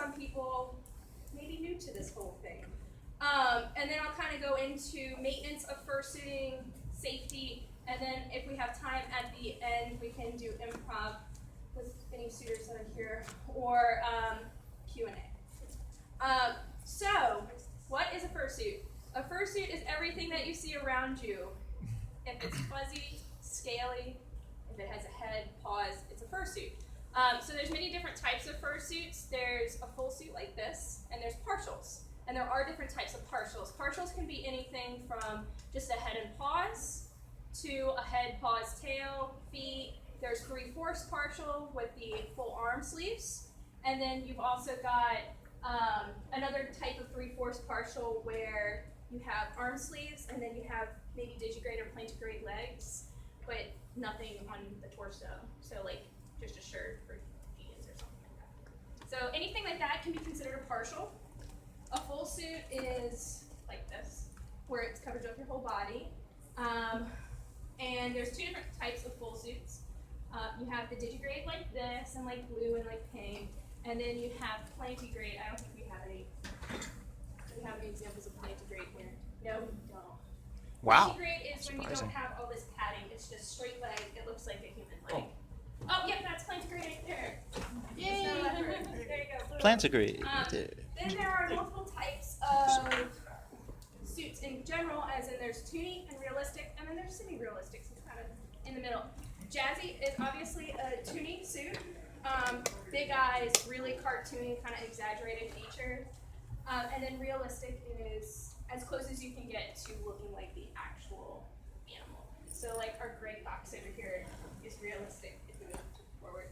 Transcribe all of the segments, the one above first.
some people may be new to this whole thing. And then I'll kind of go into maintenance of fursuiting, safety, and then if we have time at the end, we can do improv with any suitors that are here, or Q&A. So, what is a fursuit? A fursuit is everything that you see around you. If it's fuzzy, scaly, if it has a head, paws, it's a fursuit. So there's many different types of fursuits. There's a full suit like this, and there's partials. And there are different types of partials. Partials can be anything from just a head and paws, to a head, paws, tail, feet. There's 3/4 partial with the full arm sleeves. And then you've also got another type of 3/4 partial where you have arm sleeves, and then you have maybe digigrade or plantigrade legs, but nothing on the torso. So like just a shirt or jeans or something like that. So anything like that can be considered a partial. A full suit is like this, where it covers up your whole body. And there's two different types of full suits. You have the digigrade like this, and like blue and like pink. And then you have plantigrade. I don't think we have any. Do we have any examples of plantigrade here? No, we don't. Wow. Plantigrade is when you don't have all this padding. It's just straight leg. It looks like a human leg. Oh, yep, that's plantigrade right there. Yay! There you go. Plantigrade. Then there are multiple types of suits in general, as in there's toonie and realistic, and then there's semi-realistic, so it's kind of in the middle. Jazzy is obviously a toonie suit. Big eyes, really cartoony, kind of exaggerated features. And then realistic is as close as you can get to looking like the actual animal. So like our gray fox over here is realistic if we move forward.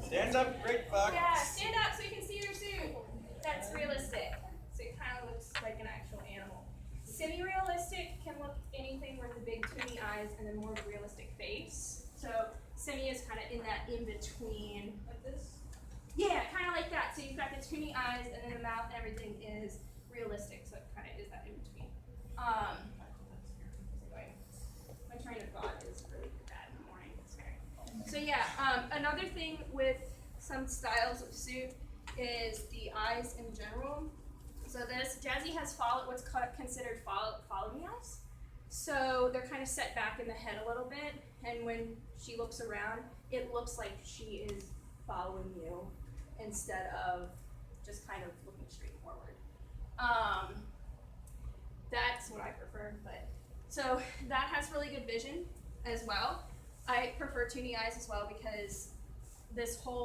Stand up, great fox. Yeah, stand up so you can see your suit. That's realistic. So it kind of looks like an actual animal. Semi-realistic can look anything with the big toony eyes and then more of a realistic face. So semi is kind of in that in-between. Like this? Yeah, kind of like that. So you've got the toony eyes and then the mouth and everything is realistic. So it kind of is that in-between. My train of thought is really bad in the morning. So yeah, another thing with some styles of suit is the eyes in general. So this, Jazzy has what's considered follow-me eyes. So they're kind of set back in the head a little bit, and when she looks around, it looks like she is following you instead of just kind of looking straight forward. That's what I prefer, but so that has really good vision as well. I prefer toony eyes as well because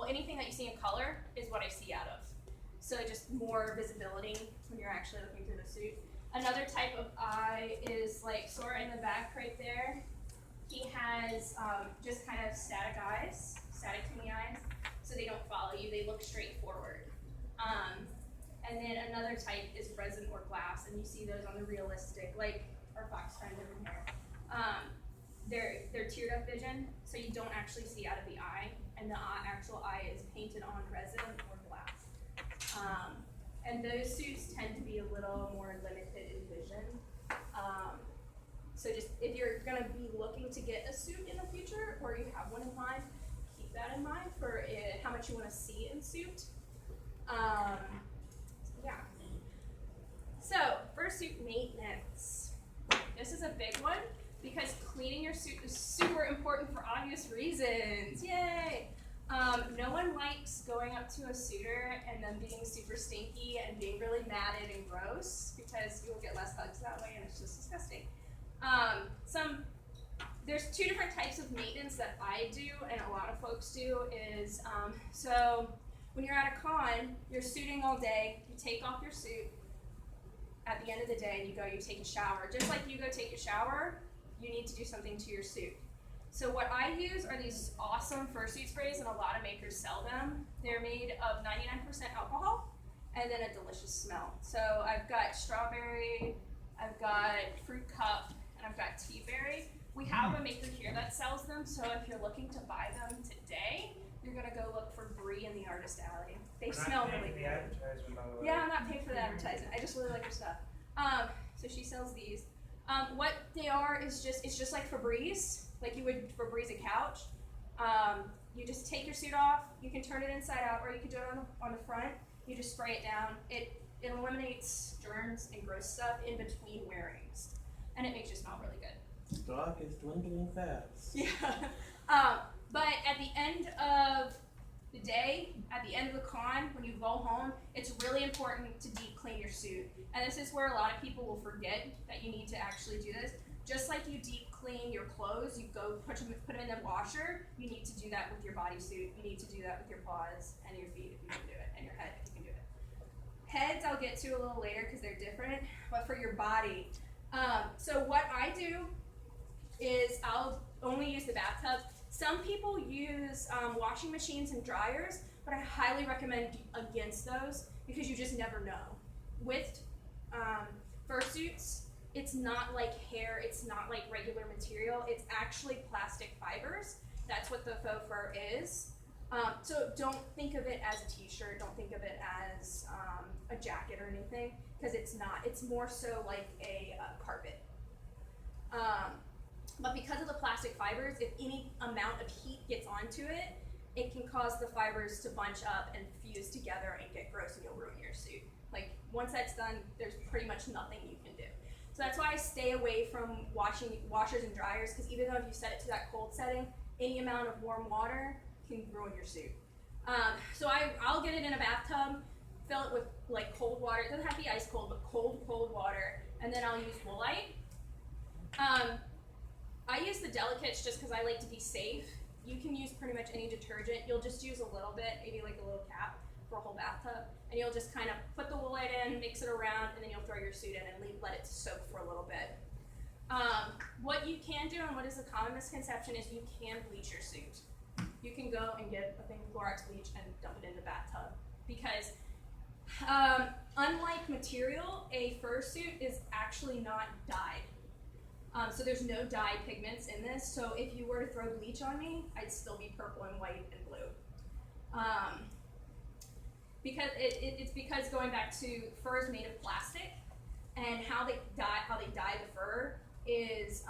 anything that you see in color is what I see out of. So just more visibility when you're actually looking through the suit. Another type of eye is like Sora in the back right there. He has just kind of static eyes, static toony eyes, so they don't follow you, they look straight forward. And then another type is resin or glass, and you see those on the realistic, like our fox friend over here. They're tiered up vision, so you don't actually see out of the eye, and the actual eye is painted on resin or glass. And those suits tend to be a little more limited in vision. So just if you're going to be looking to get a suit in the future, or you have one in mind, keep that in mind for how much you want to see in suit. Yeah. So fursuit maintenance. This is a big one because cleaning your suit is super important for obvious reasons. Yay! No one likes going up to a suitor and them being super stinky and being really matted and gross because you will get less hugs that way and it's just disgusting. There's two different types of maintenance that I do and a lot of folks do is, so when you're at a con, you're suiting all day, you take off your suit at the end of the day and you take a shower. Just like you go take a shower, you need to do something to your suit. So what I use are these awesome fursuit sprays, and a lot of makers sell them. They're made of 99% alcohol and then a delicious smell. So I've got strawberry, I've got fruit cup, and I've got tea berry. We have a maker here that sells them, so if you're looking to buy them today, you're gonna go look for Brie in the Artist Alley. They smell really good. Advertisement, by the way. Yeah, I'm not paying for the advertisement. I just really like her stuff. So she sells these. What they are is it's just like Febreze, like you would Febreze a couch. You just take your suit off. You can turn it inside out, or you can do it on the front. You just spray it down. It eliminates germs and gross stuff in between wearings, and it makes you smell really good. Stock is dwindling fast. Yeah. But at the end of the day, at the end of the con, when you go home, it's really important to deep clean your suit. And this is where a lot of people will forget that you need to actually do this. Just like you deep clean your clothes, you go put them in the washer, you need to do that with your bodysuit. You need to do that with your paws and your feet if you can do it, and your head if you can do it. Heads I'll get to a little later because they're different, but for your body. So what I do is I'll only use the bathtub. Some people use washing machines and dryers, but I highly recommend against those because you just never know. With fursuits, it's not like hair, it's not like regular material, it's actually plastic fibers. That's what the faux fur is. So don't think of it as a t-shirt, don't think of it as a jacket or anything, because it's not. It's more so like a carpet. But because of the plastic fibers, if any amount of heat gets onto it, it can cause the fibers to bunch up and fuse together and get gross, and you'll ruin your suit. Like, once that's done, there's pretty much nothing you can do. So that's why I stay away from washers and dryers, because even though if you set it to that cold setting, any amount of warm water can ruin your suit. So I'll get it in a bathtub, fill it with like cold water. It doesn't have to be ice cold, but cold water, and then I'll use woolite. I use the Delicates just because I like to be safe. You can use pretty much any detergent. You'll just use a little bit, maybe like a little cap for a whole bathtub, and you'll just kind of put the woolite in, mix it around, and then you'll throw your suit in and let it soak for a little bit. What you can do, and what is a common misconception, is you can bleach your suit. You can go and get a thing of Clorox bleach and dump it in the bathtub, because unlike material, a fursuit is actually not dyed. So there's no dye pigments in this, so if you were to throw bleach on me, I'd still be purple and white and blue. Because it's because going back to fur is made of plastic, and how they dye the fur is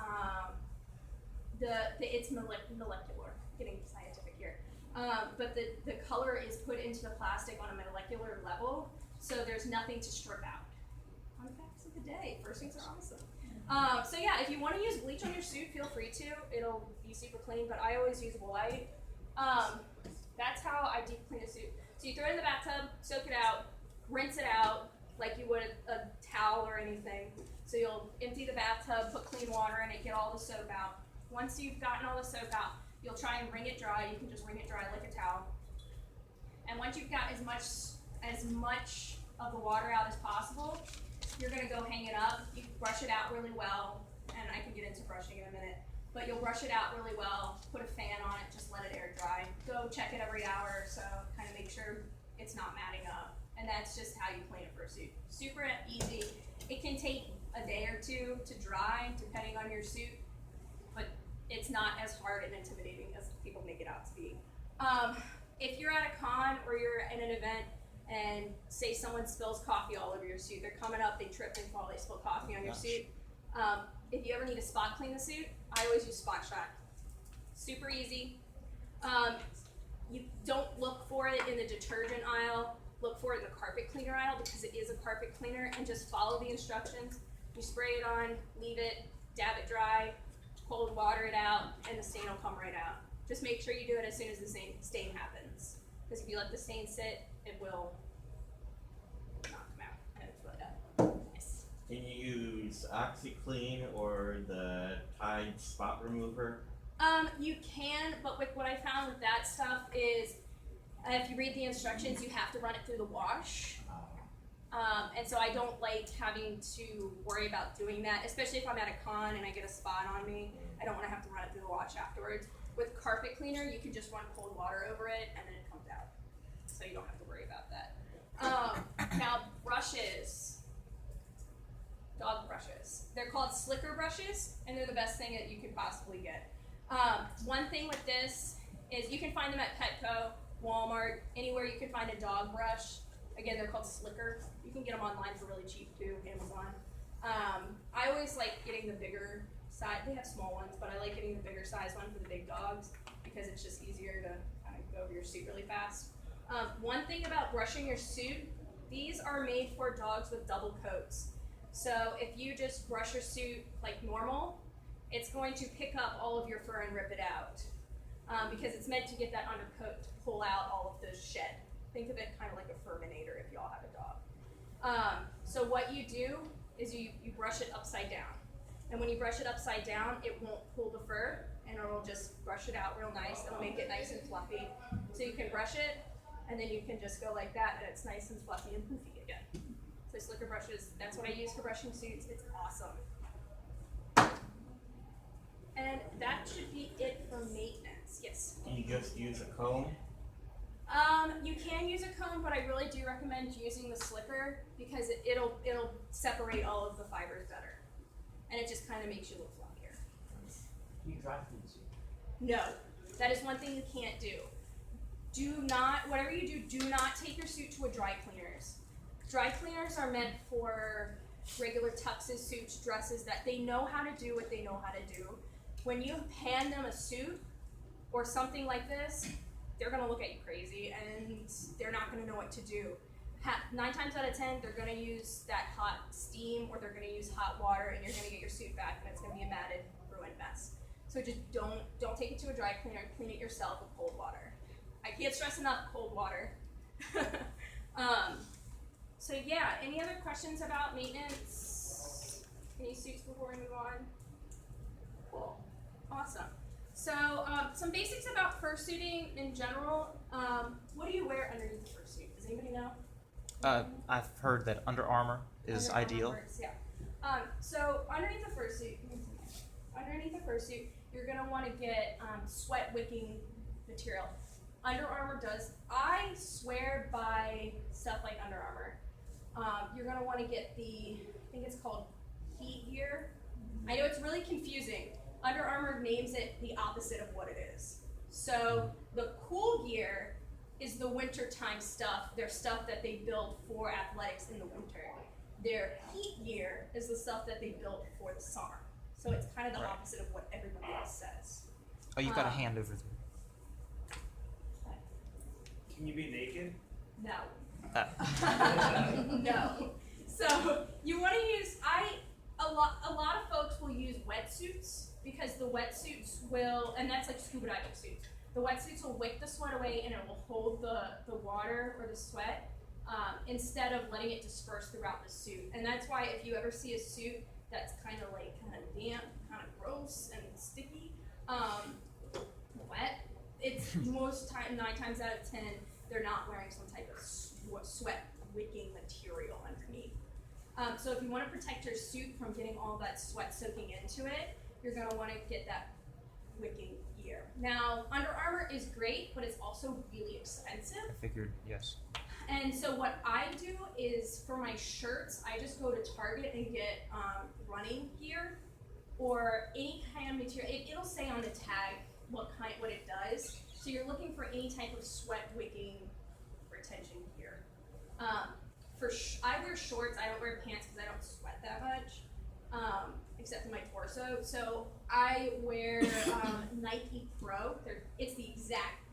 it's molecular. Getting scientific here, but the color is put into the plastic on a molecular level, so there's nothing to strip out. Fun facts of the day. Fursuits are awesome. So yeah, if you want to use bleach on your suit, feel free to. It'll be super clean, but I always use woolite. That's how I deep clean a suit. So you throw it in the bathtub, soak it out, rinse it out like you would a towel or anything. So you'll empty the bathtub, put clean water in it, get all the soap out. Once you've gotten all the soap out, you'll try and wring it dry. You can just wring it dry like a towel. And once you've got as much of the water out as possible, you're gonna go hang it up. You brush it out really well, and I can get into brushing in a minute. But you'll brush it out really well, put a fan on it, just let it air dry. Go check it every hour or so, kind of make sure it's not matting up. And that's just how you clean a fursuit. Super easy. It can take a day or two to dry, depending on your suit, but it's not as hard and intimidating as people make it out to be. If you're at a con or you're in an event and say someone spills coffee all over your suit, they're coming up, they trip and fall, they spill coffee on your suit. If you ever need to spot clean the suit, I always use Spot Shot. Super easy. You don't look for it in the detergent aisle, look for it in the carpet cleaner aisle, because it is a carpet cleaner, and just follow the instructions. You spray it on, leave it, dab it dry, cold water it out, and the stain will come right out. Just make sure you do it as soon as the stain happens, because if you let the stain sit, it will not come out, and it's really bad. Yes. Can you use OxyClean or the Tide spot remover? You can, but what I found with that stuff is, if you read the instructions, you have to run it through the wash. And so I don't like having to worry about doing that, especially if I'm at a con and I get a spot on me. I don't want to have to run it through the wash afterwards. With carpet cleaner, you can just run cold water over it and then it comes out. So you don't have to worry about that. Now, brushes. Dog brushes. They're called slicker brushes, and they're the best thing that you could possibly get. One thing with this is you can find them at Petco, Walmart, anywhere you can find a dog brush. Again, they're called slicker. You can get them online for really cheap too, Amazon. I always like getting the bigger size. They have small ones, but I like getting the bigger size one for the big dogs because it's just easier to over your suit really fast. One thing about brushing your suit, these are made for dogs with double coats. So if you just brush your suit like normal, it's going to pick up all of your fur and rip it out. Because it's meant to get that undercoat to pull out all of the shed. Think of it kind of like a furminator if y'all have a dog. So what you do is you brush it upside down. And when you brush it upside down, it won't pull the fur, and it'll just brush it out real nice. It'll make it nice and fluffy. So you can brush it, and then you can just go like that, and it's nice and fluffy and poofy again. So slicker brushes, that's what I use for brushing suits. It's awesome. And that should be it for maintenance. Yes? Do you just use a comb? You can use a comb, but I really do recommend using the slicker because it'll separate all of the fibers better. And it just kind of makes you look fluffier. You dry clean the suit. No, that is one thing you can't do. Do not, whatever you do not take your suit to a dry cleaners. Dry cleaners are meant for regular tuxes, suits, dresses that they know how to do what they know how to do. When you hand them a suit or something like this, they're gonna look at you crazy and they're not gonna know what to do. 9 times out of 10, they're gonna use that hot steam or they're gonna use hot water and you're gonna get your suit back and it's gonna be a matted, ruined mess. So just don't take it to a dry cleaner, clean it yourself with cold water. I can't stress enough cold water. So yeah, any other questions about maintenance? Any suits before we move on? Cool, awesome. So some basics about fursuiting in general. What do you wear underneath the fursuit? Does anybody know? I've heard that Under Armour is Under Armour ideal. works, yeah. So underneath the fursuit, you're gonna want to get sweat wicking material. Under Armour does. I swear by stuff like Under Armour. You're gonna want to get I think it's called heat gear. I know it's really confusing. Under Armour names it the opposite of what it is. So the cool gear is the wintertime stuff. Their stuff that they build for athletics in the winter. Their heat gear is the stuff that they build for the summer. So it's kind of the opposite of what everybody else says. Oh, you've got a hand over there. Can you be naked? No. Uh, No. So you want to use a lot of folks will use wetsuits because the wetsuits will, and that's like scuba diving suits. The wetsuits will wick the sweat away and it will hold the water or the sweat instead of letting it disperse throughout the suit. And that's why if you ever see a suit that's kind of damp, kind of gross and sticky, wet, it's 9 times out of 10 they're not wearing some type of sweat wicking material underneath. So if you want to protect your suit from getting all that sweat soaking into it, you're going to want to get that wicking gear. Now, Under Armour is great, but it's also really expensive. I figured, yes. And so what I do is for my shirts, I just go to Target and get running gear or any kind of material. It'll say on the tag what it does. So you're looking for any type of sweat wicking retention gear. I wear shorts. I don't wear pants because I don't sweat that much, except in my torso. So I wear Nike Pro. It's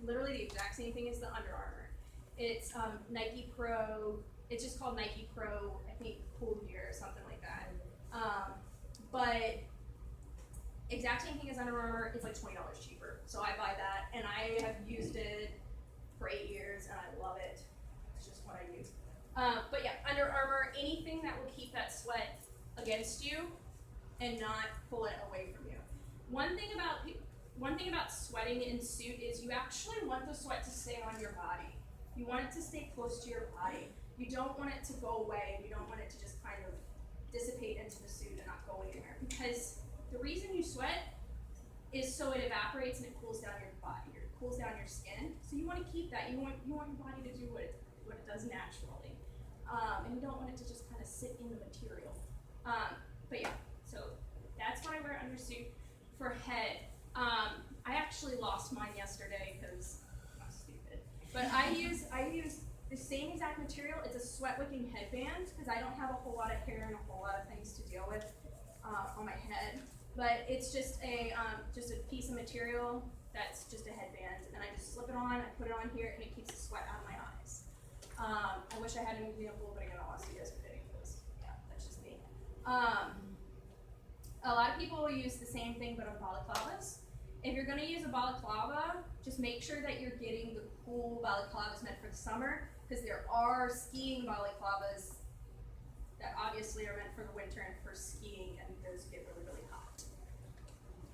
literally the exact same thing as the Under Armour. It's Nike Pro. It's just called Nike Pro. I think Cool Gear or something like that. But exact same thing as Under Armour. It's like $20 cheaper. So I buy that, and I have used it for 8 years, and I love it. It's just what I use. But yeah, Under Armour, anything that will keep that sweat against you and not pull it away from you. One thing about sweating in suit is you actually want the sweat to stay on your body. You want it to stay close to your body. You don't want it to go away, and you don't want it to just kind of dissipate into the suit and not go anywhere. Because the reason you sweat is so it evaporates and it cools down your body, or it cools down your skin. So you want to keep that. You want your body to do what it does naturally. And you don't want it to just kind of sit in the material. But yeah, so that's what I wear under suit. For head, I actually lost mine yesterday because I'm stupid. But I use the same exact material. It's a sweat wicking headband because I don't have a whole lot of hair and a whole lot of things to deal with on my head. But it's just a piece of material that's just a headband, and I just slip it on. I put it on here, and it keeps the sweat out of my eyes. I wish I had an example, but again, I'll ask you guys for fitting because, yeah, that's just me. A lot of people will use the same thing, but on balaclavas. If you're going to use a balaclava, just make sure that you're getting the cool balaclavas meant for the summer, because there are skiing balaclavas that obviously are meant for the winter and for skiing, and those get really, really hot.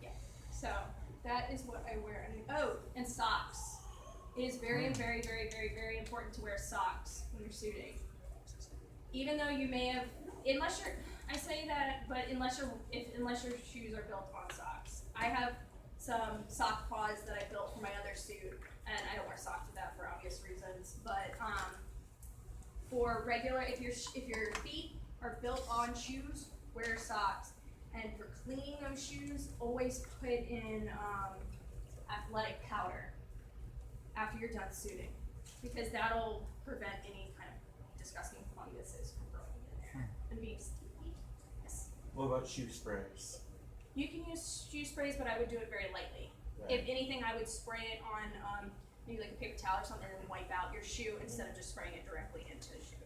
Yeah, so that is what I wear. Oh, and socks. It is very, very, very, very, very important to wear socks when you're suiting. Even though you may have, unless you're, I say that, but unless your shoes are built on socks. I have some sock paws that I built for my other suit, and I don't wear socks with that for obvious reasons. But for regular, if your feet are built on shoes, wear socks. And for cleaning those shoes, always put in athletic powder after you're done suiting, because that'll prevent any kind of disgusting funguses from growing in there and being sticky. Yes. What about shoe sprays? You can use shoe sprays, but I would do it very lightly. Right. If anything, I would spray it on maybe like a paper towel or something, and then wipe out your shoe instead of just spraying it directly into the shoe.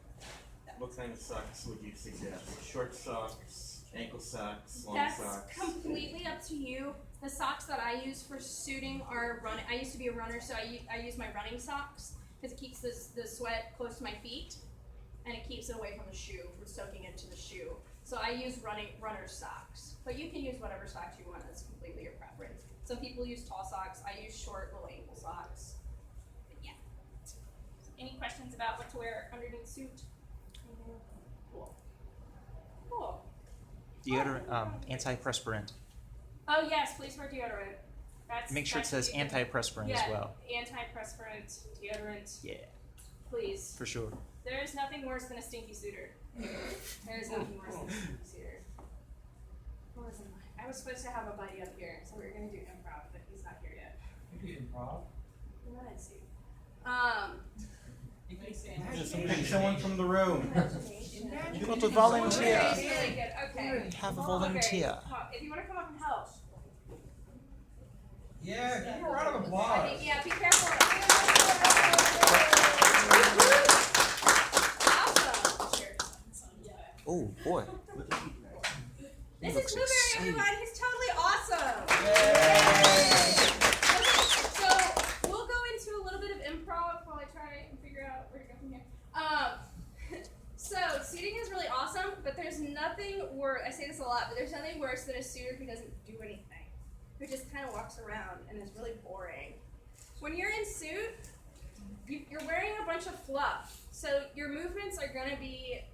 What kind of socks would you suggest? Short socks, ankle socks, long That's socks? completely up to you. The socks that I use for suiting are running. I used to be a runner, so I use my running socks because it keeps the sweat close to my feet, and it keeps it away from the shoe, from soaking into the shoe. So I use runner socks, but you can use whatever socks you want. It's completely your preference. Some people use tall socks. I use short little ankle socks. But yeah. Any questions about what to wear underneath suit? Cool. Cool. Deodorant, antiperspirant. Oh yes, please wear deodorant. Make sure it says antiperspirant as well. Antiperspirant, deodorant. Yeah, Please. for sure. There is nothing worse than a stinky suitor. There is nothing worse than a stinky suitor. What was I was supposed to have a buddy up here, so we were gonna do improv, but he's not here yet. You do improv? Go ahead, Sue. Pick someone from the room. You got to volunteer. Okay, really good. Okay. Have a volunteer. Okay. If you want to come up and help. Yeah, give him a round of I applause. think, yeah, be careful. Awesome. Oh boy. This looks is Blueberry, exciting. everyone. He's totally awesome. Yay! Okay, so we'll go into a little bit of improv while I try and figure out where to go from here. So suiting is really awesome, but there's nothing worse. I say this a lot, but there's nothing worse than a suitor who doesn't do anything, who just kind of walks around and is really boring. When you're in suit, you're wearing a bunch of fluff, so your movements are going to be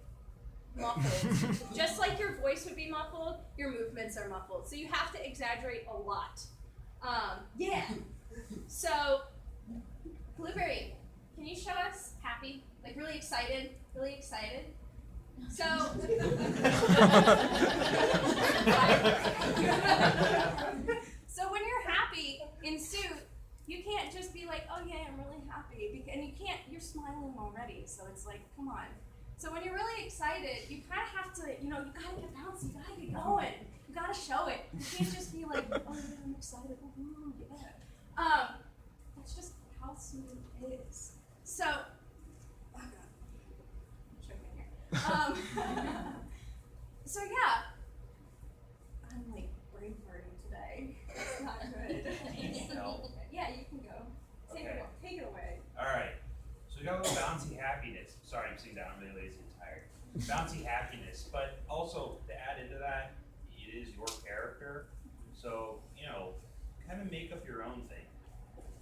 muffled. Just like your voice would be muffled, your movements are muffled. So you have to exaggerate a lot. Yeah. So, Blueberry, can you show us happy? Like really excited? Really excited? So, so when you're happy in suit, you can't just be like, oh yeah, I'm really happy. And you can't, you're smiling already. So it's like, come on. So when you're really excited, you kind of have to, you gotta get bouncy, you gotta get going. You gotta show it. You can't just be like, oh yeah, I'm excited. Ooh, yeah. That's just how suit is. So, oh God. I'm choking here. So yeah, I'm like brain farting today. It's not good. Yeah, you can go. Take it away. Alright, so we got a little bouncy happiness. Sorry, I'm sitting down, I'm really lazy and tired. Bouncy happiness, but also to add into that, it is your character. So, kind of make up your own thing.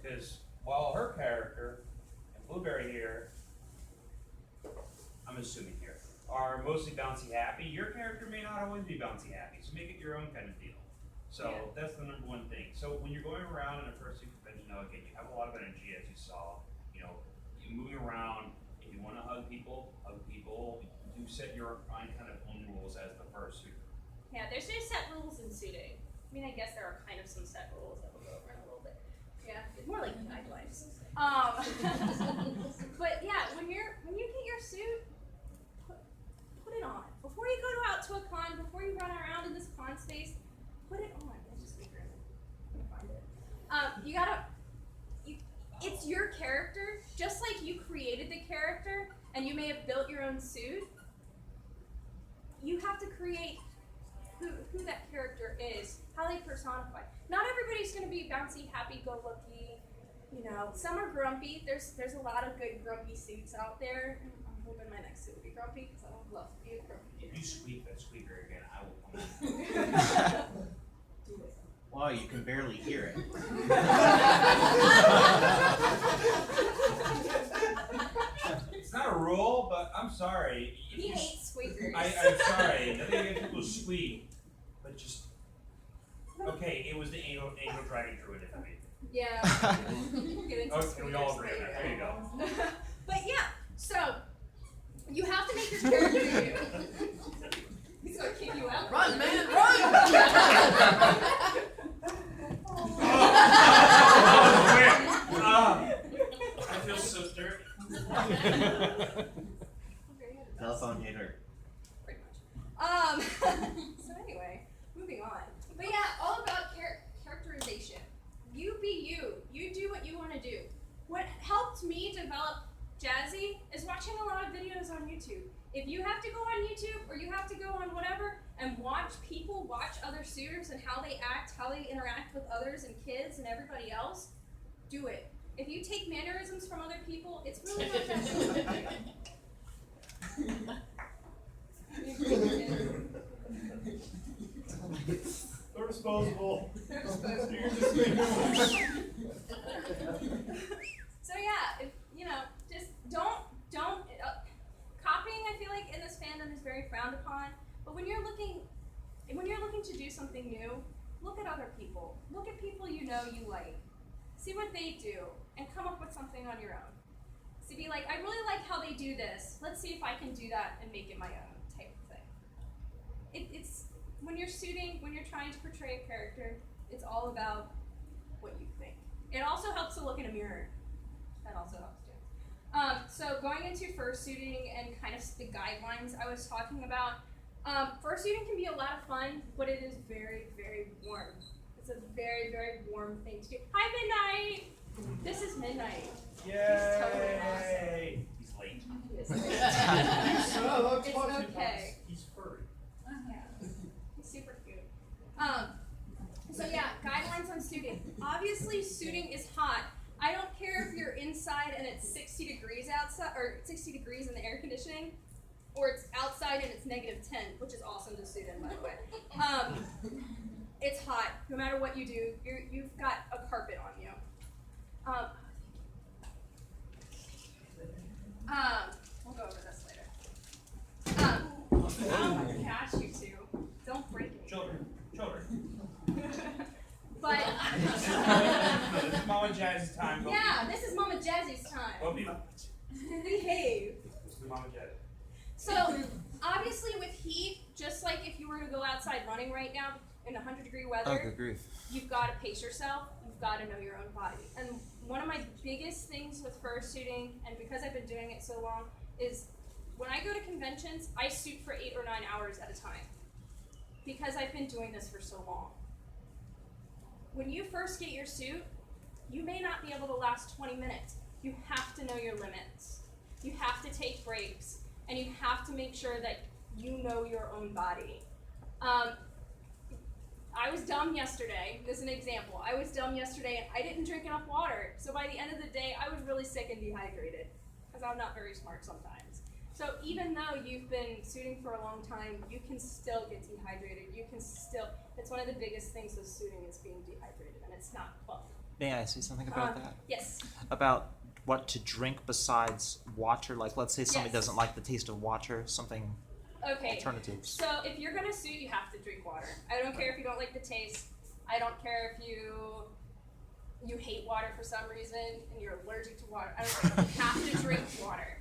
Because while her character, and Blueberry here, I'm assuming here, are mostly bouncy happy, your character may not always be bouncy happy. So make it your own kind of deal. So that's the number one thing. So when you're going around in a fursuit convention, again, you have a lot of energy, as you saw. You're moving around. If you want to hug people, you set your own kind of own rules as the fursuiter. Yeah, there's no set rules in suiting. I mean, I guess there are kind of some set rules that we'll go over in a little bit. Yeah, it's more like guidelines. But yeah, when you get your suit, put it on before you go out to a con. Before you run around in this con space, put it on. Let's just figure it. I'm gonna find it. It's it's your character, just like you created the character and you may have built your own suit. You have to create who that character is, how they personify. Not everybody's going to be bouncy, happy-go-lucky. You know, some are grumpy. There's a lot of good grumpy suits out there. I'm hoping my next suit will be grumpy because I would love to be a grumpy dude. If you squeak that squeaker again, I will come in. Wow, you can barely hear it. It's not a rule, but I'm sorry. He hates squeakers. I'm sorry. Nothing against people who squeak, but just okay. It was the angel dragon druid in me. Yeah. We'll get into Okay, we all squeakers agree on that. later. There you go. But yeah, so you have to make your character you. He's gonna kick you out. Run, man, run! I feel so dirty. Telephone hitter. Pretty much. So anyway, moving on. But yeah, all about characterization. You be you. You do what you want to do. What helped me develop Jazzy is watching a lot of videos on YouTube. If you have to go on YouTube or you have to go on whatever and watch people watch other suitors and how they act, how they interact with others and kids and everybody else, do it. If you take mannerisms from other people, it's really not that difficult. They're disposable. So yeah, if, you know, just don't. Copying, I feel like in this fandom is very frowned upon. But when you're looking to do something new, look at other people. Look at people you know you like. See what they do, and come up with something on your own. So be like, I really like how they do this. Let's see if I can do that and make it my own type of thing. It's when you're shooting, when you're trying to portray a character, it's all about what you think. It also helps to look in a mirror. That also helps too. So going into fursuiting and kind of the guidelines I was talking about, fursuiting can be a lot of fun, but it is very, very warm. It's a very, very warm thing to do. Hi, Midnight! This is Midnight. Yay! totally awesome. He's late. He is. It's It's okay. He's furry. Yeah. He's super cute. So yeah, guidelines on suiting. Obviously, suiting is hot. I don't care if you're inside and it's 60 degrees outside, or 60 degrees in the air conditioning, or it's outside and it's -10, which is awesome to suit in, by the way. It's hot. No matter what you do, you've got a carpet on you. We'll go over this later. Oh my gosh, you two. Don't break me. Children. But This is Mama Jazz's time. yeah, this is Mama Jazzy's time. Go be. Behave. This is Mama Jazz. So obviously with heat, just like if you were to go outside running right now in 100-degree weather, Oh, good grief. you've got to pace yourself. You've got to know your own body. And one of my biggest things with fursuiting, and because I've been doing it so long, is when I go to conventions, I suit for 8 or 9 hours at a time because I've been doing this for so long. When you first get your suit, you may not be able to last 20 minutes. You have to know your limits. You have to take breaks, and you have to make sure that you know your own body. I was dumb yesterday. This is an example. I was dumb yesterday and I didn't drink enough water. So by the end of the day, I was really sick and dehydrated because I'm not very smart sometimes. So even though you've been suiting for a long time, you can still get dehydrated. You can still, it's one of the biggest things with suiting is being dehydrated, and it's not fun. May I say something about that? Yes. About what to drink besides water? Like, let's say somebody Yes. doesn't like the taste of water, something Okay. alternatives. So if you're gonna suit, you have to drink water. I don't care if you don't like the taste. I don't care if you hate water for some reason and you're allergic to water. I don't care. You have to drink water,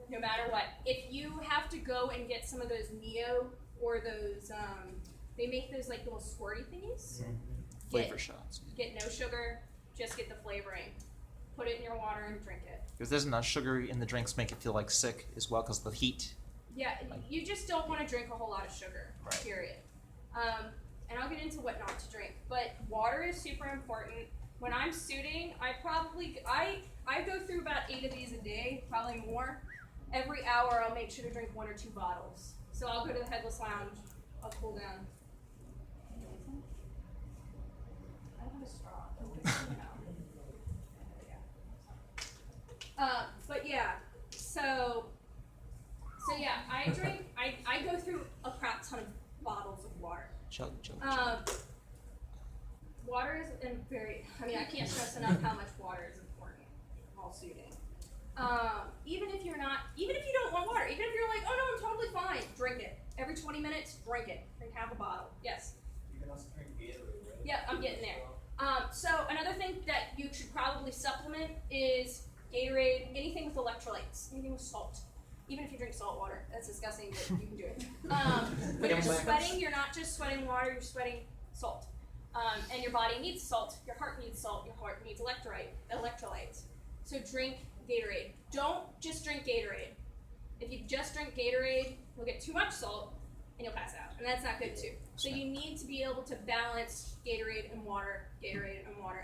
no matter what. If you have to go and get some of those Neo or those, they make those like little squirty thingies. Flavor shots. Get no sugar, just get the flavoring. Put it in your water and drink it. Because there's enough sugar in the drinks make it feel like sick as well because of the heat. Yeah, you just don't want to drink a whole lot of sugar, Right. period. And I'll get into what not to drink, but water is super important. When I'm suiting, I probably more. Every hour, I'll make sure to drink 1 or 2 bottles. So I'll go to the Headless Lounge. I'll cool down. I don't have a straw. But yeah, so yeah, I drink. I go through a crap ton of bottles of water. Chug. Water is I can't stress enough how much water is important while suiting. Even if you don't want water, even if you're like, oh no, I'm totally fine, drink it. Every 20 minutes, drink it. Drink half a bottle. Yes. You can also drink Gatorade, right? Yep, I'm getting there. So another thing that you should probably supplement is Gatorade, anything with electrolytes, anything with salt. Even if you drink salt water, that's disgusting, but you can do it. When you're sweating, you're not just sweating water, you're sweating salt. And your body needs salt, your heart needs salt, your heart needs electrolytes. So drink Gatorade. Don't just drink Gatorade. If you just drink Gatorade, you'll get too much salt and you'll pass out, and that's not good too. So you need to be able to balance Gatorade and water,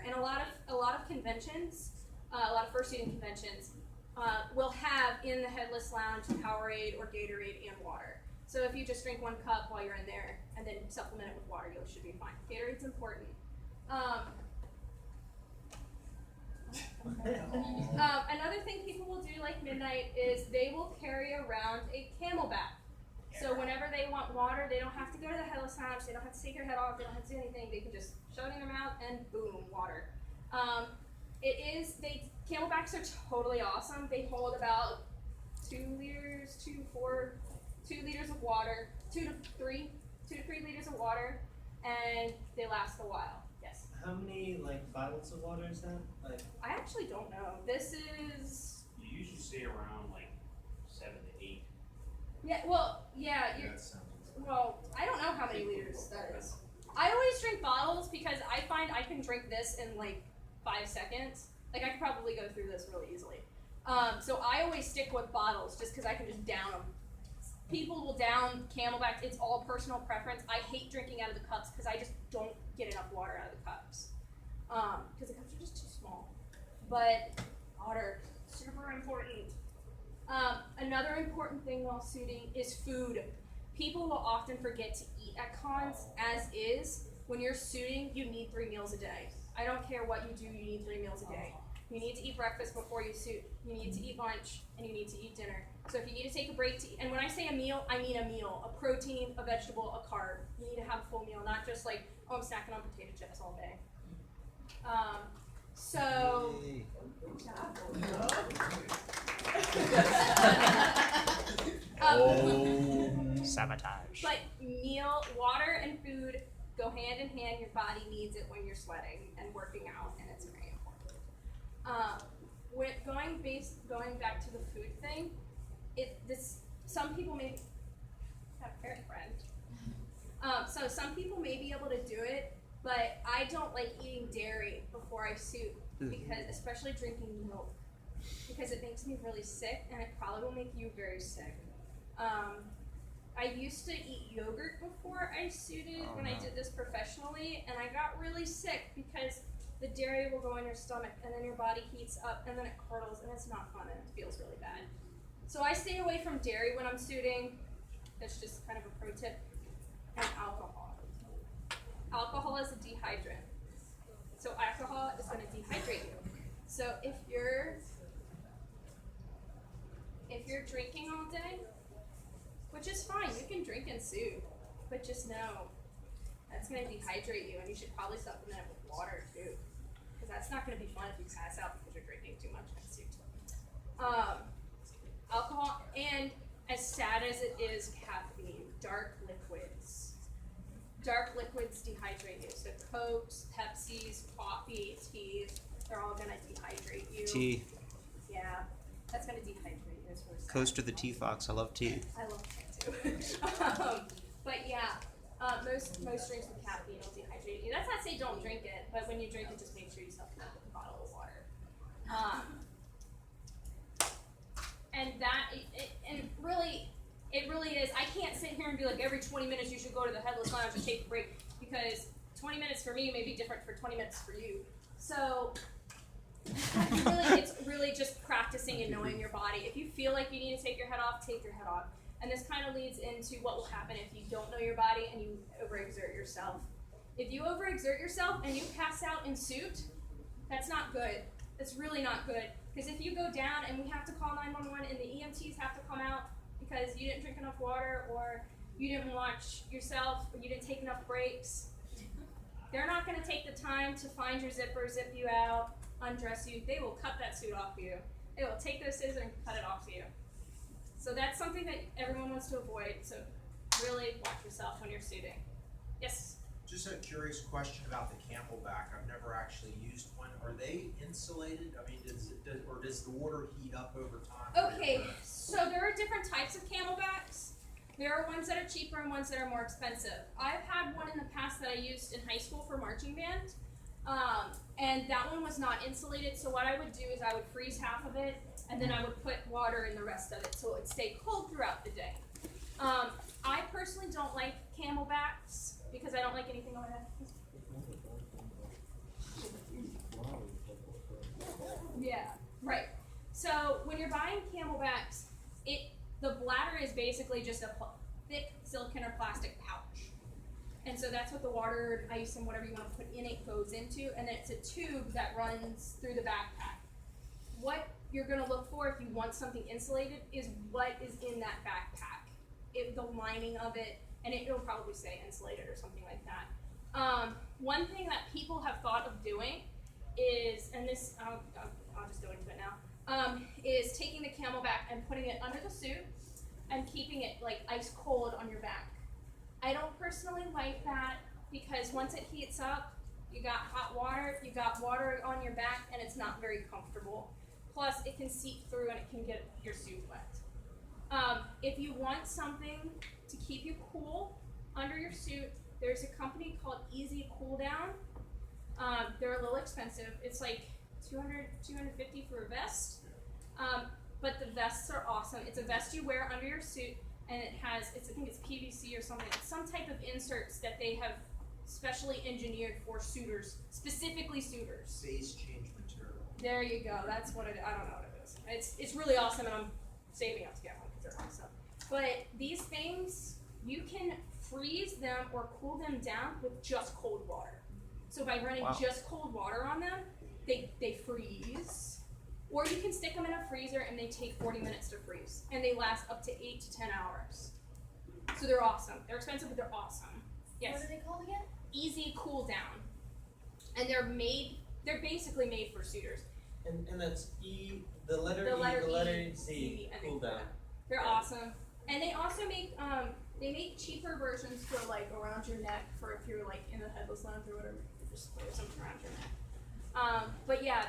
and a lot of conventions, a lot of fursuiting conventions will have in the Headless Lounge Powerade or Gatorade and water. So if you just drink 1 cup while you're in there and then supplement it with water, you should be fine. Gatorade's important. Another thing people will do like midnight is they will carry around a Camelback. So whenever they want water, they don't have to go to the Headless Lounge, they don't have to take their head off, they don't have to do anything, they can just shove it in their mouth and boom, water. Camelbacks are totally awesome. They hold about 2 liters of water, 2 to 3 liters of water, and they last a while. Yes. How many bottles of water is that? I actually don't know. This is. You usually stay around 7 to 8. Yeah. Well, yeah. Well, I don't know how many liters that is. I always drink bottles because I find I can drink this in 5 seconds. I could probably go through this really easily. So I always stick with bottles just because I can just down them. People will down Camelbacks. It's all personal preference. I hate drinking out of the cups because I just don't get enough water out of the cups. Because the cups are just too small. But water, super important. Another important thing while suiting is food. People will often forget to eat at cons, as is. When you're suiting, you need 3 meals a day. I don't care what you do, you need 3 meals a day. You need to eat breakfast before you suit. You need to eat lunch, and you need to eat dinner. So if you need to take a break to eat, and when I say a meal, I mean a meal. A protein, a vegetable, a carb. You need to have a full meal, not just I'm snacking on potato chips all day. Sabotage. But water and food go hand in hand. Your body needs it when you're sweating and working out, and it's very important. Going back to the food thing, some people may have a parent friend. So some people may be able to do it, but I don't like eating dairy before I suit, because especially drinking milk, because it makes me really sick, and it probably will make you very sick. I used to eat yogurt before I suited when I did this professionally, and I got really sick because the dairy will go in your stomach, and then your body heats up, and then it curdles, and it's not fun, and it feels really bad. So I stay away from dairy when I'm suiting. That's just kind of a pro tip. And alcohol. Alcohol is a dehydrant. So alcohol is going to dehydrate you. So if you're drinking all day, which is fine, you can drink and suit, but just know that's going to dehydrate you, and you should probably supplement it with water too, because that's not going to be fun if you pass out because you're drinking too much and suit. Alcohol, and as sad as it is, caffeine, dark liquids. Dark liquids dehydrate you. So Cokes, Pepsis, coffee, teas, they're all going to dehydrate you. Tea. Yeah, that's going to dehydrate you. It's really sad. Coaster the tea fox. I love tea. I love that too. But yeah, most drinks with caffeine will dehydrate you. That's not to say don't drink it, but when you drink it, just make sure you supplement with a bottle of water. And it really is. I can't sit here and be like, every 20 minutes you should go to the Headless Lounge and take a break, because 20 minutes for me may be different for 20 minutes for you. So it's really just practice noticing and knowing your body. If you feel like you need to take your head off, take your head off. And this kind of leads into what will happen if you don't know your body and you overexert yourself. If you overexert yourself and you pass out in suit, that's not good. It's really not good. Because if you go down and we have to call 911 and the EMTs have to come out because you didn't drink enough water or you didn't watch yourself or you didn't take enough breaks, they're not going to take the time to find your zipper, zip you out, undress you. They will cut that suit off you. They will take those scissors and cut it off you. So that's something that everyone wants to avoid. So really watch yourself when you're suiting. Yes? Just a curious question about the Camelback. I've never actually used one. Are they insulated? I mean, does the water heat up over time? Okay, so there are different types of Camelbacks. There are ones that are cheaper and ones that are more expensive. I've had one in the past that I used in high school for marching band, and that one was not insulated. So what I would do is I would freeze half of it, and then I would put water in the rest of it so it would stay cold throughout the day. I personally don't like Camelbacks because I don't like anything on it. Yeah, right. So when you're buying Camelbacks, the bladder is basically just a thick silicone or plastic pouch. And so that's what the water, ice, and whatever you want to put in it goes into, and then it's a tube that runs through the backpack. What you're going to look for if you want something insulated is what is in that backpack. The lining of it, and it'll probably say insulated or something like that. One thing that people have thought of doing is, and this, I'll just go into it now, is taking the Camelback and putting it under the suit and keeping it like ice cold on your back. I don't personally like that because once it heats up, you got hot water, you got water on your back, and it's not very comfortable. Plus, it can seep through and it can get your suit wet. If you want something to keep you cool under your suit, there's a company called Easy Cool Down. They're a little expensive. It's like $200, $250 for a vest. But the vests are awesome. It's a vest you wear under your suit, and it has, I think it's PVC or something. It's some type of inserts that they have specially engineered for suitors, specifically suitors. Phase change material. There you go. That's what I don't know what it is. It's really awesome, and I'm saving up to get one because they're awesome. But these things, you can freeze them or cool them down with just cold water. So by running just cold water on them, they freeze. Or you can stick them in a freezer and they take 40 minutes to freeze. And they last up to 8 to 10 hours. So they're awesome. They're expensive, but they're awesome. Yes? What are they called again? Easy Cool Down. And they're basically made for suitors. And that's the letter C, cool down. They're awesome. And they also make cheaper versions for like around your neck for if you're like in the headless lounge or whatever. You just wear something around your neck. But yeah,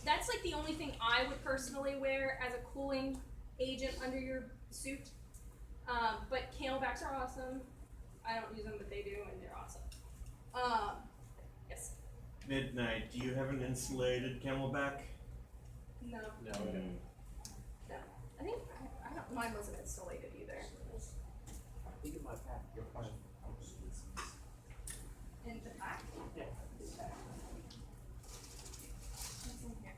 that's like the only thing I would personally wear as a cooling agent under your suit. But Camelbacks are awesome. I don't use them, but they do, and they're awesome. Yes. Midnight, do you have an insulated Camelback? No. No. No. I think mine wasn't insulated either. I think it might have your phone. In the back? Yeah. What's in here?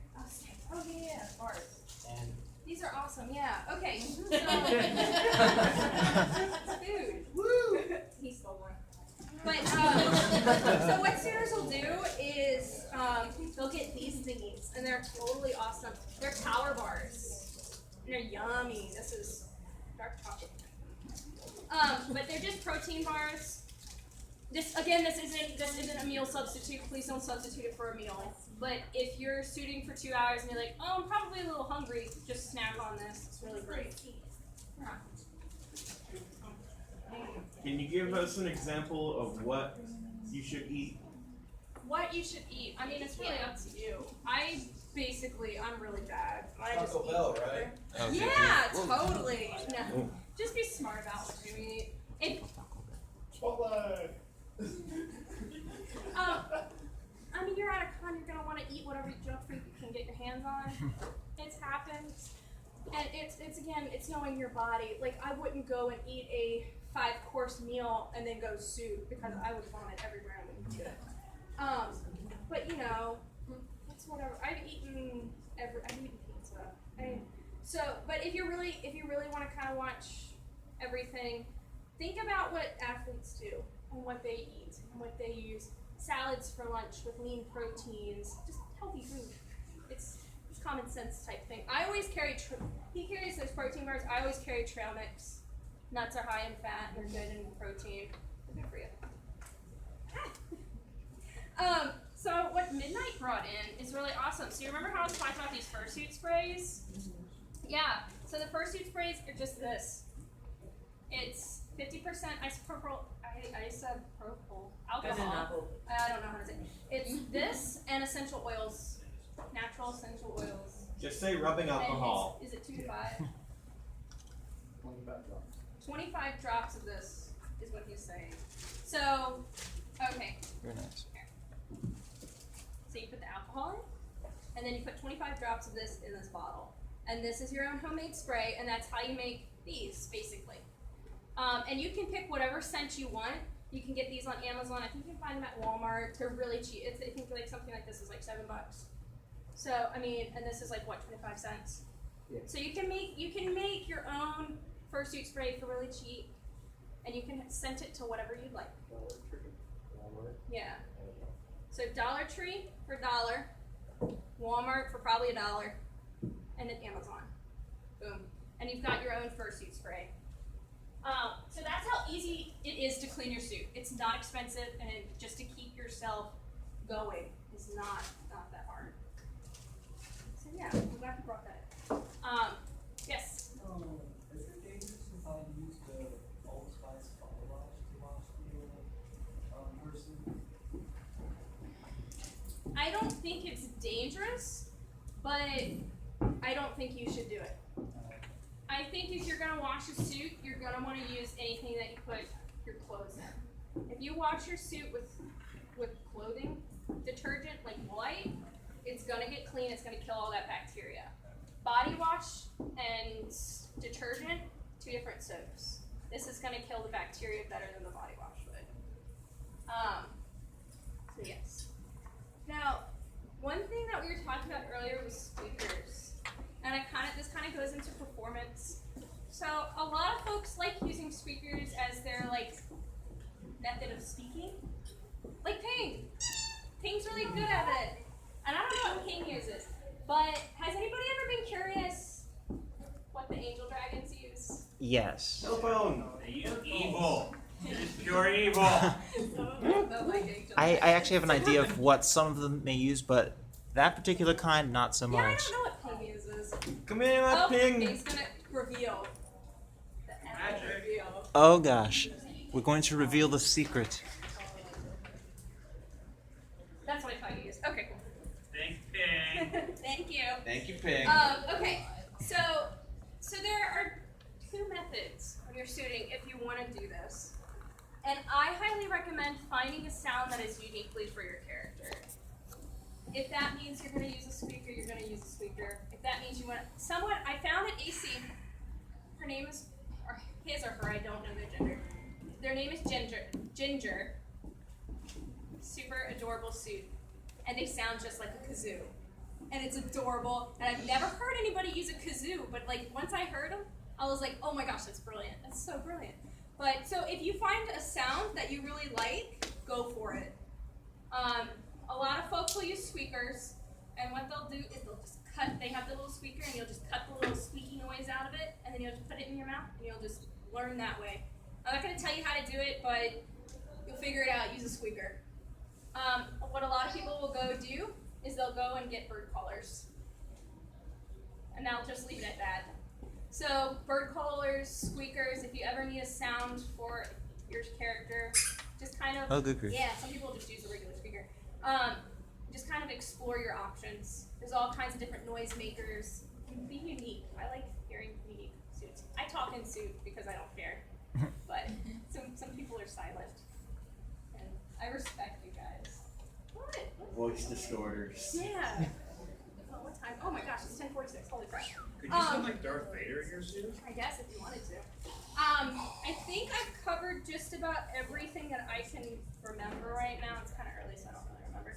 Oh yeah, bars. And These are awesome. Yeah. Okay. So food. woo! He stole one. But so what suitors will do is they'll get these thingies, and they're totally awesome. They're power bars, and they're yummy. This is dark chocolate. But they're just protein bars. This isn't a meal substitute. Please don't substitute it for a meal. But if you're shooting for 2 hours and you're like, oh, I'm probably a little hungry, just snack on this. It's really great. Yeah. Can you give us an example of what you should eat? What you should eat? I mean, it's really up to you. I'm really bad. I just Taco eat Bell, whatever. right? Yeah, totally. No, just be smart about what you eat. I mean, you're at a con, you're gonna want to eat whatever junk food you can get your hands on. It's happened, and it's knowing your body. Like, I wouldn't go and eat a 5-course meal and then go soup because I would vomit everywhere I would eat it. But you know, it's whatever. I've eaten pizza. I So, but if you really want to kind of watch everything, think about what athletes do and what they eat and what they use. Salads for lunch with lean proteins, just healthy food. It's common sense type thing. I always carry. He carries those protein bars. I always carry trail mix. Nuts are high in fat. They're good in protein. They're good for you. So what Midnight brought in is really awesome. So you remember how I was talking about these Fursuit sprays? Yeah. So the Fursuit sprays are just this. It's 50% isopropyl alcohol. I don't know how to say it. It's this and essential oils, natural essential oils. Just say rubbing alcohol. Is it 2 to 5? 25 drops of this is what he's saying. So, okay. Very nice. So you put the alcohol in, and then you put 25 drops of this in this bottle. And this is your own homemade spray, and that's how you make these, basically. And you can pick whatever scent you want. You can get these on Amazon. I think you can find them at Walmart. They're really cheap. I think like something like this is like $7. So I mean, and this is like what, 25 cents. Yeah. So you can make your own Fursuit spray for really cheap, and you can scent it to whatever you'd like. Yeah. So Dollar Tree for $1, Walmart for probably $1, and then Amazon. Boom. And you've got your own Fursuit spray. So that's how easy it is to clean your suit. It's not expensive, and just to keep yourself going is not that hard. So yeah, I'm glad you brought that up. Yes? Is it dangerous if I use the Old Spice body wash to wash the person? I don't think it's dangerous, but I don't think you should do it. I think if you're gonna wash a suit, you're gonna want to use anything that you put your clothes in. If you wash your suit with clothing detergent like white, it's gonna get clean. It's gonna kill all that bacteria. Body wash and detergent, 2 different soaps. This is gonna kill the bacteria better than the body wash would. So yes. Now, one thing that we were talking about earlier was squeakers. And this kind of goes into performance. So a lot of folks like using squeakers as their like method of speaking. Like Ping. Ping's really good at it. And I don't know what Ping uses. But has anybody ever been curious what the angel dragons use? Yes. Telephone. Evil. It is pure evil. I actually have an idea of what some of them may use, but that particular kind, not so Yeah, I much. don't know what Ping uses. Come in, my ping. Ping's gonna reveal. The epic Magic. reveal. Oh gosh, we're going to reveal the secret. That's what I thought you used. Okay, cool. Thanks, Ping. Thank you. Thank you, ping. Okay, so there are 2 methods when you're suiting if you want to do this. And I highly recommend finding a sound that is uniquely for your character. If that means you're going to use a squeaker, you're going to use a squeaker. If that means you want someone, I found at AC, her name is, or his or her, I don't know their gender. Their name is Ginger. Super adorable suit. And they sound just like a kazoo. And it's adorable. And I've never heard anybody use a kazoo, but like once I heard them, I was like, oh my gosh, that's brilliant. That's so brilliant. But so if you find a sound that you really like, go for it. A lot of folks will use squeakers, and what they'll do is they'll just cut, they have the little squeaker, and you'll just cut the little squeaky noise out of it, and then you'll just put it in your mouth, and you'll just learn that way. I'm not going to tell you how to do it, but you'll figure it out. Use a squeaker. What a lot of people will go do is they'll go and get bird callers. And I'll just leave it at that. So bird callers, squeakers, if you ever need a sound for your character, just kind of, Oh, good grief. yeah, some people just use a regular squeaker. Just kind of explore your options. There's all kinds of different noise makers. Be unique. I like hearing unique suits. I talk in suit because I don't care. But some people are silent. And I respect you guys. What? Voice distorters. Yeah. Oh, what time? Oh my gosh, it's 10:46. Holy crap. Could you sound like Darth Vader in your suit? I guess if you wanted to. I think I've covered just about everything that I can remember right now. It's kind of early, so I don't really remember.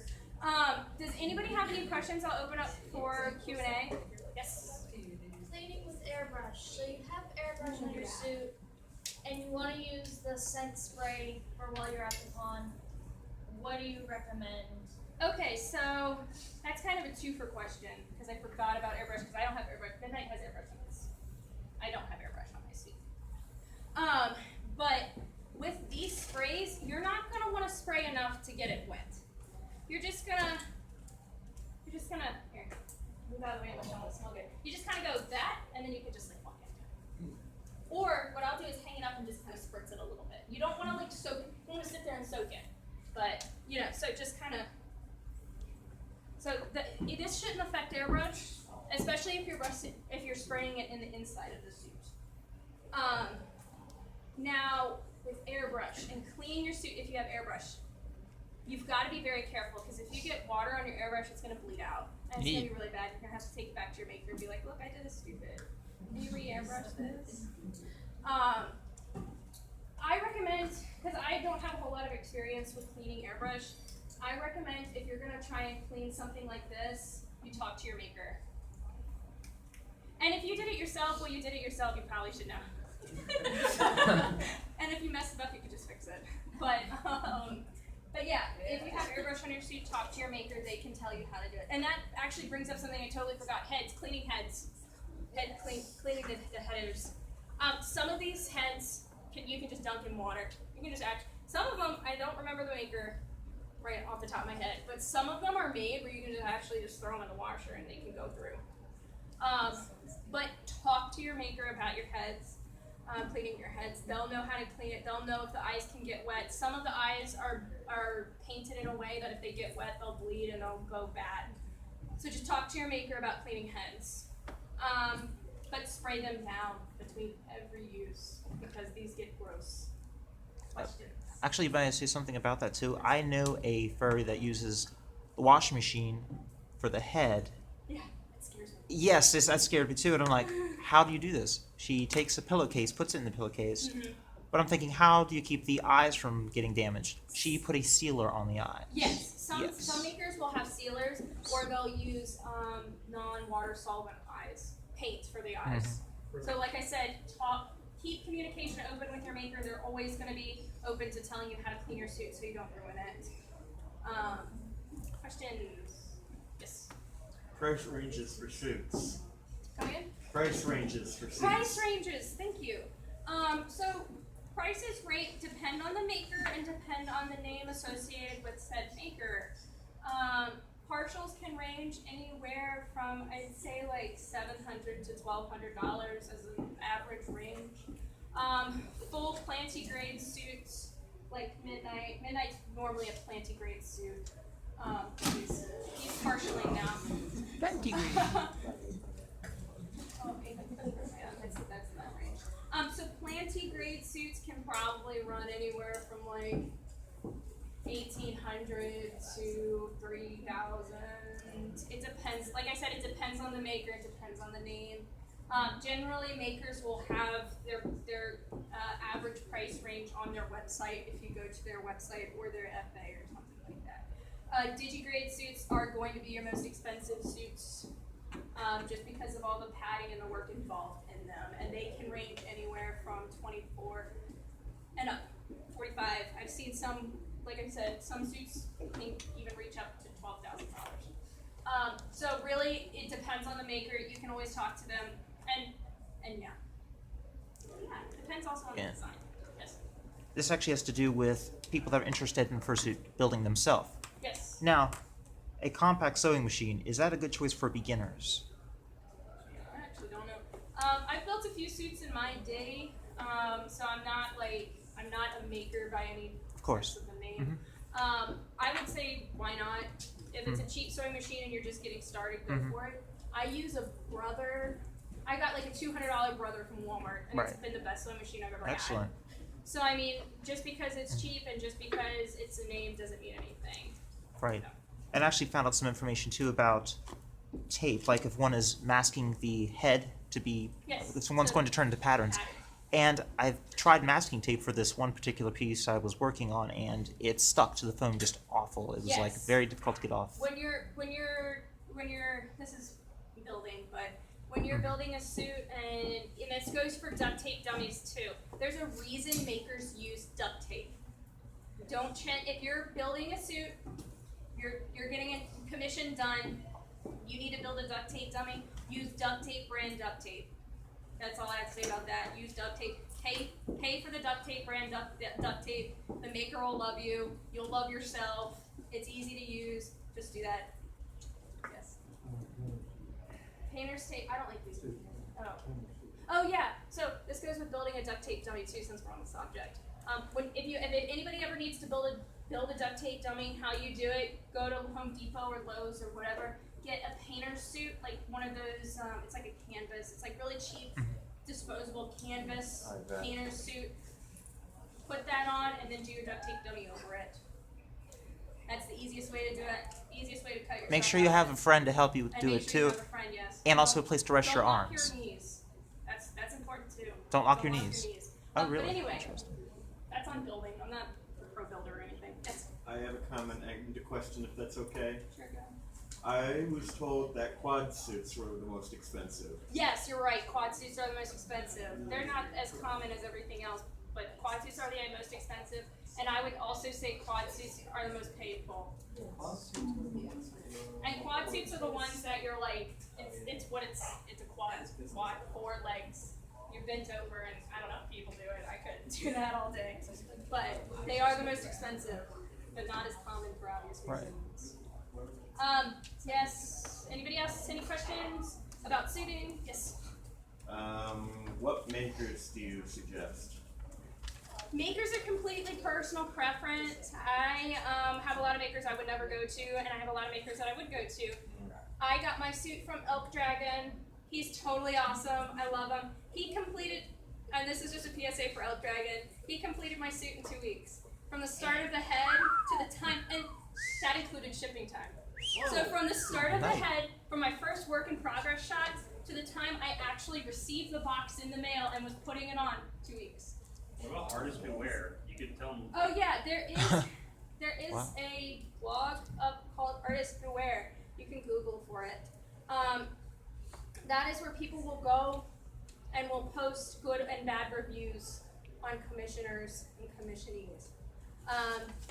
Does anybody have any questions? I'll open up for Q&A. Yes? Explaining the scent spray for while you're at the pond, what do you recommend? Okay, so that's kind of a two-for question because I forgot about airbrush because I don't have airbrush. Midnight has airbrush on his. I don't have airbrush on my suit. But with these sprays, you're not gonna want to spray enough to get it wet. You're just gonna here, move out of the way. Michelle, it'll smell good. You just kind of go that, and then you can just like walk into it. Or what I'll do is hang it up and just kind of spritz it a little bit. You don't want to like soak it. You want to sit there and soak it, but you know, so just kind of. So this shouldn't affect airbrush, especially if you're spraying it in the inside of the suit. Now with airbrush and cleaning your suit, if you have airbrush, you've got to be very careful because if you get water on your airbrush, it's going to bleed out and it's going to be really bad. You're going to have to take it back to your maker and be like, "Look, I did this stupid. Can you re-airbrush this?" I recommend, because I don't have a whole lot of experience with cleaning airbrush. I recommend if you're gonna try and clean something like this, you talk to your maker. And if you did it yourself, well, you did it yourself, you probably should know. And if you messed it up, you could just fix it. But yeah, if you have airbrush on your suit, talk to your maker, they can tell you how to do it. And that actually brings up something I totally forgot, heads, cleaning heads. Cleaning the headers. Some of these heads, you can just dunk in water. You can just some of them, I don't remember the maker, right off the top of my head, but some of them are made where you can just throw them in the washer and they can go through. But talk to your maker about your heads, cleaning your heads. They'll know how to clean it. They'll know if the eyes can get wet. Some of the eyes are painted in a way that if they get wet, they'll bleed and they'll go bad. So just talk to your maker about cleaning heads. But spray them down between every use because these get gross. Questions? Actually, may I say something about that too? I know a furry that uses the washing machine for the head. Yeah, it scares me. Yes, that scared me too. And I'm like, how do you do this? She takes a pillowcase, puts it in the pillowcase. Mm-hmm. But I'm thinking, how do you keep the eyes from getting damaged? She put a sealer on the eye. Yes, some makers will have sealers, or they'll use non-water solvent paint for the eyes. Mm-hmm. So, like I said, keep communication open with your maker. They're always going to be open to telling you how to clean your suit so you don't ruin it. Questions? Yes. Price ranges for suits. Come in. Price ranges for suits. Price ranges. Thank you. So prices depend on the maker and depend on the name associated with said maker. Partials can range anywhere from, I'd say, like $700 to $1,200 as an average range. Full plantigrade suits, like Midnight's normally a plantigrade suit. He's partialing now. Plantigrade. That's that range. So plantigrade suits can probably run anywhere from like 1,800 to 3,000. It depends. Like I said, it depends on the maker. It depends on the name. Generally, makers will have their average price range on their website if you go to their website or their FA or something like that. Digigrade suits are going to be your most expensive suits just because of all the padding and the work involved in them. And they can range anywhere from 24 and up, 45. I've seen some, like I said, some suits can even reach up to $12,000. So really, it depends on the maker. You can always talk to them, and yeah, it depends also on the design. Yes. This actually has to do with people that are interested in fursuit building themselves. Yes. Now, a compact sewing machine, is that a good choice for beginners? I actually don't know. I've built a few suits in my day, so I'm not a maker by any sense of the name. Mm-hmm. I would say why not? If it's a cheap sewing machine and you're just getting started, go for it. I use a Brother. I got like a $200 Brother from Walmart, and it's been the best sewing machine I've ever had. So I mean, just because it's cheap and just because it's a name doesn't mean anything. Right. And I actually found out some information too about tape, like if one is masking the head to be, if someone's going to turn into patterns. And I've tried masking tape for this one particular piece I was working on, and it stuck to the foam just awful. It was like very difficult to get off. When you're this is building, but when when you're building a suit, and this goes for duct tape dummies too, there's a reason makers use duct tape. If you're building a suit, you're getting a commission done, you need to build a duct tape dummy, use duct tape brand duct tape. That's all I have to say about that. Use duct tape. Pay for the duct tape brand duct tape. The maker will love you. You'll love yourself. It's easy to use. Just do that. Yes. Painter's tape. I don't like these. Oh yeah. So this goes with building a duct tape dummy too, since we're on the subject. If anybody ever needs to build a duct tape dummy, how you do it? Go to Home Depot or Lowe's or whatever. Get a painter's suit, like one of those. It's like a canvas. It's like really cheap, disposable canvas painter's suit. Put that on, and then do your duct tape dummy over it. That's the easiest way to do it. Easiest way to cut your. Make sure you have a friend to help you do it too, Friend, yes. and also a place to rest your Don't lock arms. your knees. That's important too. Don't lock your knees. Oh, really? But anyway, Interesting. that's on building. I'm not a pro builder or anything. Yes. I have a comment and a question, if that's okay. Sure, go. I was told that quad suits were the most expensive. Yes, you're right. Quad suits are the most expensive. They're not as common as everything else, but quad suits are the most expensive. And I would also say quad suits are the most painful. And quad suits are the ones that you're like, it's a quad, 4 legs. You're bent over, and I don't know if people do it. I couldn't do that all day. But they are the most expensive, but not as common for obvious reasons. Yes. Anybody else? Any questions about suiting? Yes. What makers do you suggest? Makers are completely personal preference. I have a lot of makers I would never go to, and I have a lot of makers that I would go to. I got my suit from Elk Dragon. He's totally awesome. I love him. He completed, and this is just a PSA for Elk Dragon, he completed my suit in 2 weeks. From the start of the head to the time, and that included shipping time. So from the start of the head, from my first work in progress shots, to the time I actually received the box in the mail and was putting it on, 2 weeks. What about Artists Beware? You can tell them. Oh yeah, there is Wow. a blog called Artists Beware. You can Google for it. That is where people will go and will post good and bad reviews on commissioners and commissionees.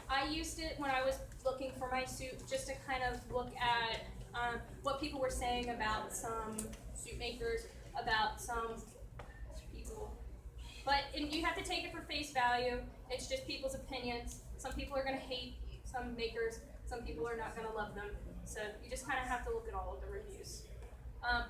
I used it when I was looking for my suit, just to kind of look at what people were saying about some suit makers, about some people. But you have to take it for face value. It's just people's opinions. Some people are going to hate some makers. Some people are not going to love them. So you just kind of have to look at all of the reviews.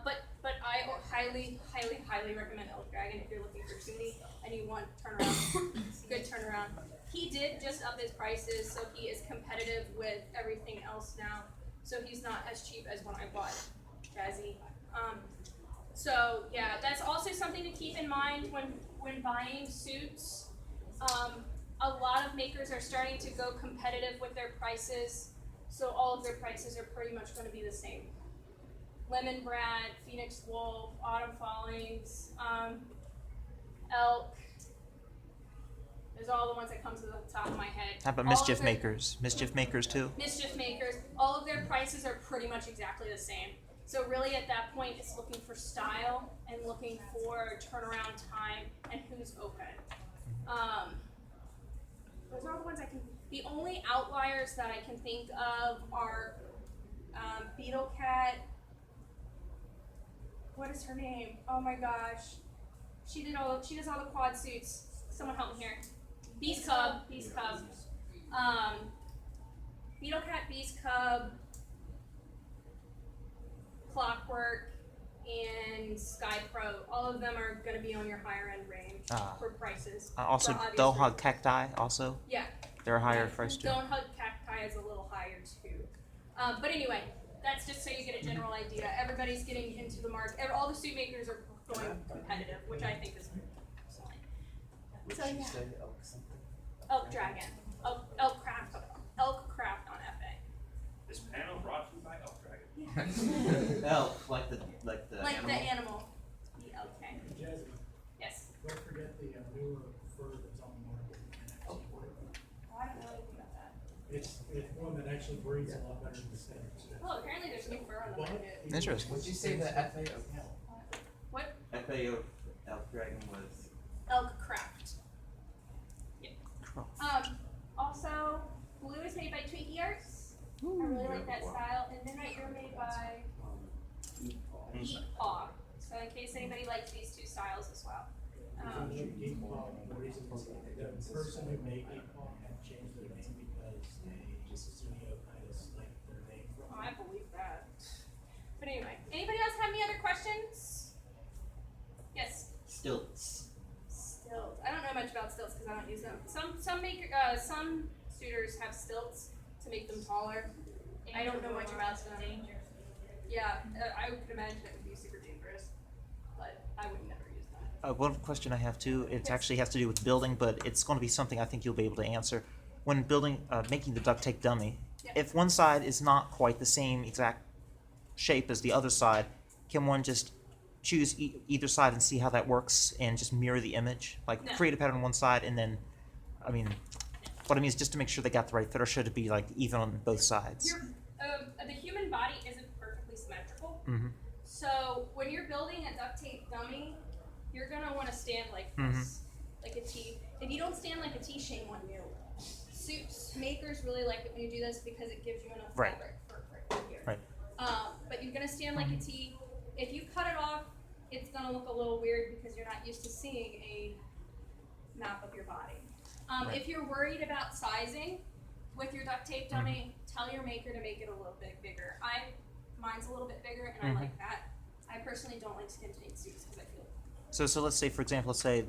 But I highly, highly, highly recommend Elk Dragon if you're looking for toonie and you want turnaround, good turnaround. He did just up his prices, so he is competitive with everything else now. So he's not as cheap as when I bought Jazzy. So yeah, that's also something to keep in mind when buying suits. A lot of makers are starting to go competitive with their prices, so all of their prices are pretty much going to be the same. Lemon Brad, Phoenix Wolf, Autumn Fallings, Elk. Those are all the ones that come to the top of my head. How about All Mischief of their- Makers? Mischief Makers too? Mischief Makers, all of their prices are pretty much exactly the same. So really at that point, it's looking for style and looking for turnaround time and who's open. Those are all the ones I can, the only outliers that I can think of are Beetle Cat. What is her name? Oh my gosh. She does all the quad suits. Someone help me here. Beast Cub. Beetle Cat, Beast Cub, Clockwork, and Sky Pro. All of them are going to be on your higher end range for prices. Also, for obvious Dull Hog reasons. Cacti also? Yeah. They're a higher price too. Don't Hug Cacti is a little higher too. But anyway, that's just so you get a general idea. Everybody's getting into the market. All the suit makers are going competitive, which I think is excellent. So yeah. Elk Dragon. Elk Craft on FA. This panel brought to you by Elk Dragon. Elk, like the Like animal. the animal. Okay. Jazzy, Yes. don't forget the newer fur that's on the market. Oh, I don't know anything about that. It's one that actually breathes a lot better than the standard. Well, apparently there's new fur on the market. Interesting. Would you say the FA? cafe of Elf Dragon was? Elk Craft. Craft. Also, blue is made by Twinkie Arts. I really like that style. And Midnight, you're made by Eat Paw. So in case anybody likes these two styles as well. The person who made Eatpaw had changed their name because they studio kind of sniped their name from. Oh, I believe that. But anyway, anybody else have any other questions? Yes. Stilts. Stilts. I don't know much about stilts because I don't use them. Some suitors have stilts to make them taller. I don't know much about them. Yeah, I would imagine it would be super dangerous, but I would never use them. One question I have too, it Yes. actually has to do with building, but it's going to be something I think you'll be able to answer. When building, making the duct tape dummy, Yeah. if one side is not quite the same exact shape as the other side, can one just choose either side and see how that works and just mirror the image? Like No. create a pattern on one side and then, I mean, what I mean is just to make sure they got the right fit, or should it be like even on both sides? The human body isn't perfectly symmetrical. Mm-hmm. So when you're building a duct tape dummy, you're gonna want to stand like this, like a T. If you don't stand like a T, shame on you. Suits makers really like it when you do this because it gives you enough Right. fabric for right here. Right. But you're gonna stand like a T. If you cut it off, it's gonna look a little weird because you're not used to seeing a map of your body. Right. If you're worried about sizing with your duct tape dummy, tell your maker to make it a little bit bigger. Mine's a little bit bigger, and I like that. I personally don't like skin-tight suits because I feel. So let's say, for example, let's say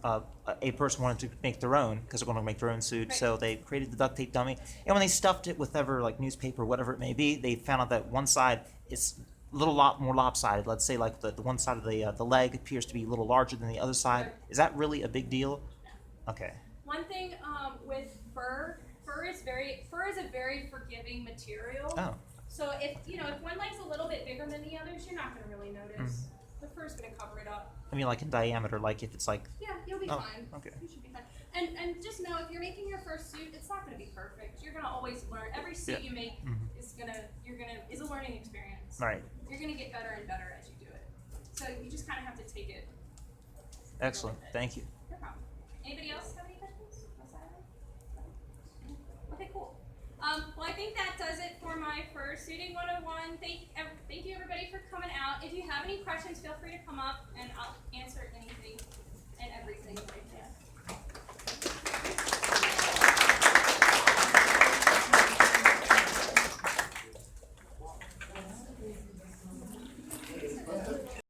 a person wanted to make their own because they're going to make their own suit. Right. So they created the duct tape dummy, and when they stuffed it with ever like newspaper, whatever it may be, they found out that one side is a little lot more lopsided. Let's say like the one side of the leg appears to be a little larger than the other side. Right. Is that really a big deal? Okay. One thing with fur is a very forgiving material. Oh. So if one leg's a little bit bigger than the others, you're not going to really notice. The fur's going to cover it up. I mean, like in diameter, like if it's like. Yeah, you'll be Oh, fine. okay. You should be fine. And just know if you're making your first suit, it's not going to be perfect. You're going to always learn. Every suit you make is a learning experience. Right. You're going to get better and better as you do it. So you just kind of have to take it. Excellent. Thank you. No problem. Anybody else have any questions? Okay, cool. Well, I think that does it for my Fursuiting 101. Thank you everybody for coming out. If you have any questions, feel free to come up and I'll answer